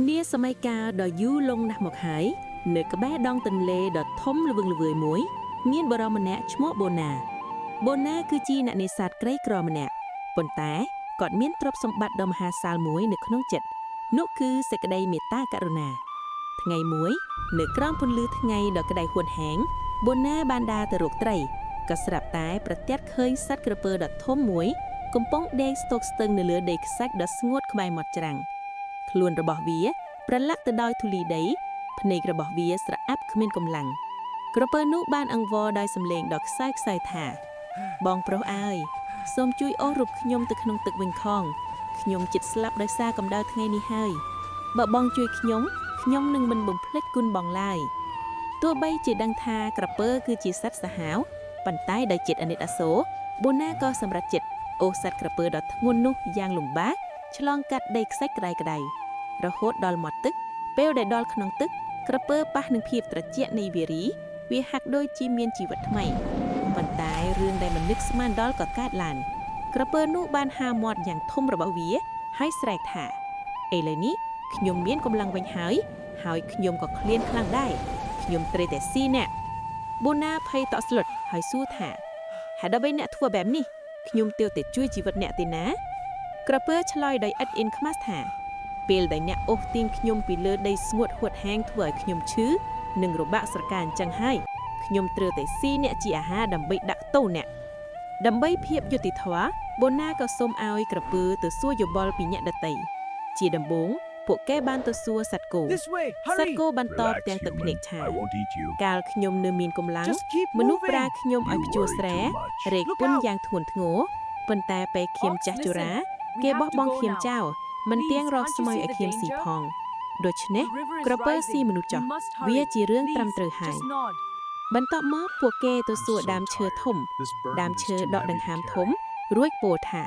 នាសម័យកាលដ៏យូរលង់ណាស់មកហើយនៅក្បែរដងទន្លេដ៏ធំល្វឹងល្វើយមួយមានបរិមម្នាក់ឈ្មោះបូណាគឺជាអ្នកនេសាទក្រីក្រម្នាក់ប៉ុន្តែគាត់មានទ្រព្យសម្បត្តិដ៏មហាសាលមួយនៅក្នុងចិត្តនោះគឺសេចក្តីមេត្តាករុណាថ្ងៃមួយនៅក្រោមពន្លឺថ្ងៃដ៏ក្តៅហួតហែងបូណាបានដើរទៅរកត្រីក៏ស្រាប់តែប្រទះឃើញសត្វក្រពើដ៏ធំមួយកំពុងដេកស្ទោកស្ទឹងនៅលើដីខ្សាច់ដ៏ស្ងួតក្បែរមាត់ច្រាំងខ្លួនរបស់វាប្រឡាក់ទៅដោយធូលីដីភ្នែករបស់វាស្រអាប់គ្មានកម្លាំងក្រពើនោះបានអង្វរដោយសំឡេងដ៏ខ្សែថាបងប្រុសអើយសូមជួយអូសរូបខ្ញុំទៅក្នុងទឹកវិញខំខ្ញុំជិតស្លាប់ដោយសារកម្ដៅថ្ងៃនេះហើយបើបងជួយខ្ញុំនឹងមិនបំភ្លេចគុណបងឡើយទោះបីជាដឹងថាក្រពើគឺជាសត្វសាហាវប៉ុន្តែដោយចិត្តអាណិតអាសូរបូណាក៏សម្រេចចិត្តអូសសត្វក្រពើដ៏ធ្ងន់នោះយ៉ាងលំបាកឆ្លងកាត់ដីខ្សាច់ក្តៅរហូតដល់មាត់ទឹកពេលដែលដល់ក្នុងទឹកក្រពើប៉ះនឹងភាពត្រជាក់នៃវារីវាហាក់ដូចជាមានជីវិតថ្មីប៉ុន្តែរឿងដែលមិននឹកស្មានដល់ក៏កើតឡើងក្រពើនោះបានហាមាត់យ៉ាងធំរបស់វាហើយស្រែកថាឥឡូវនេះខ្ញុំមានកម្លាំងវិញហើយខ្ញុំក៏ឃ្លានខ្លាំងដែរខ្ញុំត្រូវតែស៊ីអ្នកបូណាភ័យតក់ស្លុតហើយសួរថាហេតុអ្វីអ្នកធ្វើបែបនេះខ្ញុំទើបតែជួយជីវិតអ្នកទេណាក្រពើឆ្លើយដោយឥតអៀនខ្មាស់ថាពេលដែលអ្នកអូសទាញខ្ញុំពីលើដីស្ងួតហួតហែងធ្វើឲ្យខ្ញុំឈឺនិងរបាក់ស្រកាអញ្ចឹងហើយខ្ញុំត្រូវតែស៊ីអ្នកជាអាហារដើម្បីដាក់ទោសអ្នកដើម្បីភាពយុត្តិធម៌បូណាក៏សូមឲ្យក្រពើទៅសួរយោបល់ពីអ្នកដទៃជាដំបូងពួកគេបានទៅសួរសត្វគោបានតបទាំងទឹកភ្នែកថាកាលខ្ញុំនៅមានកម្លាំងមនុស្សប្រាខ្ញុំឲ្យភ្ជួរស្រែរែកពុនយ៉ាងធ្ងន់ធ្ងរប៉ុន្តែពេលខ្ញុំចាស់ជរាគេបោះបង់ខ្ញុំចោលមិនទាំងរកស្មៅឲ្យខ្ញុំស៊ីផងដូច្នេះក្រពើស៊ីមនុស្សចោះវាជារឿងត្រឹមត្រូវហើយបន្ទាប់មកពួកគេទៅសួរដើមឈើធំដើមឈើដកដង្ហើមធំរួចពោលថា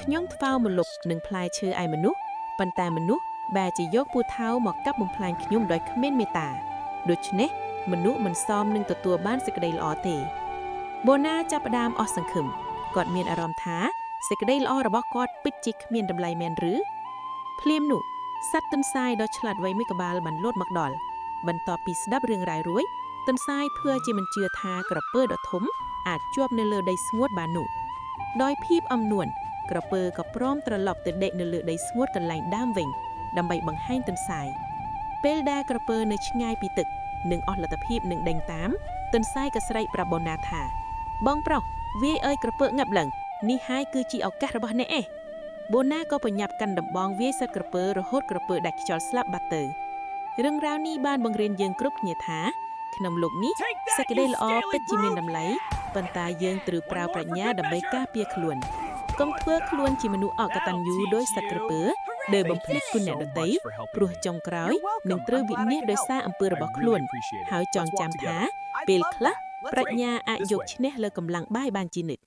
ខ្ញុំថ្វោម្លប់នឹងផ្លែឈើឲ្យមនុស្សប៉ុន្តែមនុស្សបែរជាយកពូថៅមកកាប់បំផ្លាញខ្ញុំដោយគ្មានមេត្តាដូច្នេះមនុស្សមិនសមនឹងទទួលបានសេចក្តីល្អទេបូណាចាប់ផ្ដើមអស់សង្ឃឹមគាត់មានអារម្មណ៍ថាសេចក្តីល្អរបស់គាត់ពិតជាគ្មានតម្លៃមែនឬភ្លាមនោះសត្វទន្សាយដ៏ឆ្លាតវៃមួយក្បាលបានលោតមកដល់បន្ទាប់ពីស្ដាប់រឿងរ៉ាវរួចទន្សាយធ្វើជាមិនជឿថាក្រពើដ៏ធំអាចជាប់នៅលើដីស្ងួតបាននោះដោយភាពអំនួនក្រពើក៏ព្រមត្រឡប់ទៅដេកនៅលើដីស្ងួតកន្លែងដើមវិញដើម្បីបង្ហាញទន្សាយពេលដែលក្រពើនៅឆ្ងាយពីទឹកនិងអស់លទ្ធភាពនឹងដេញតាមទន្សាយក៏ស្រែកប្រាប់បូណាថាបងប្រុសវាយឲ្យក្រពើងាប់ឡើងនេះហើយគឺជាឱកាសរបស់អ្នកឯងបូណាក៏ប្រញាប់កាន់ដំបងវាយសត្វក្រពើរហូតក្រពើដាច់ខ្យល់ស្លាប់បាត់ទៅរឿងរ៉ាវនេះបានបង្រៀនយើងគ្រប់គ្នាថាក្នុងលោកនេះសេចក្តីល្អពិតជាមានតម្លៃប៉ុន្តែយើងត្រូវប្រើប្រាជ្ញាដើម្បីការពារខ្លួនកុំធ្វើខ្លួនជាមនុស្សអកតញ្ញូដោយសត្វក្រពើដែលបំភ្លេចគុណអ្នកដទៃព្រោះចុងក្រោយនឹងត្រូវវិនាសដោយសារអំពើរបស់ខ្លួនហើយចងចាំថាពេលខ្លះប្រាជ្ញាអាចយកឈ្នះលើកម្លាំងបាយបានជានិច្ច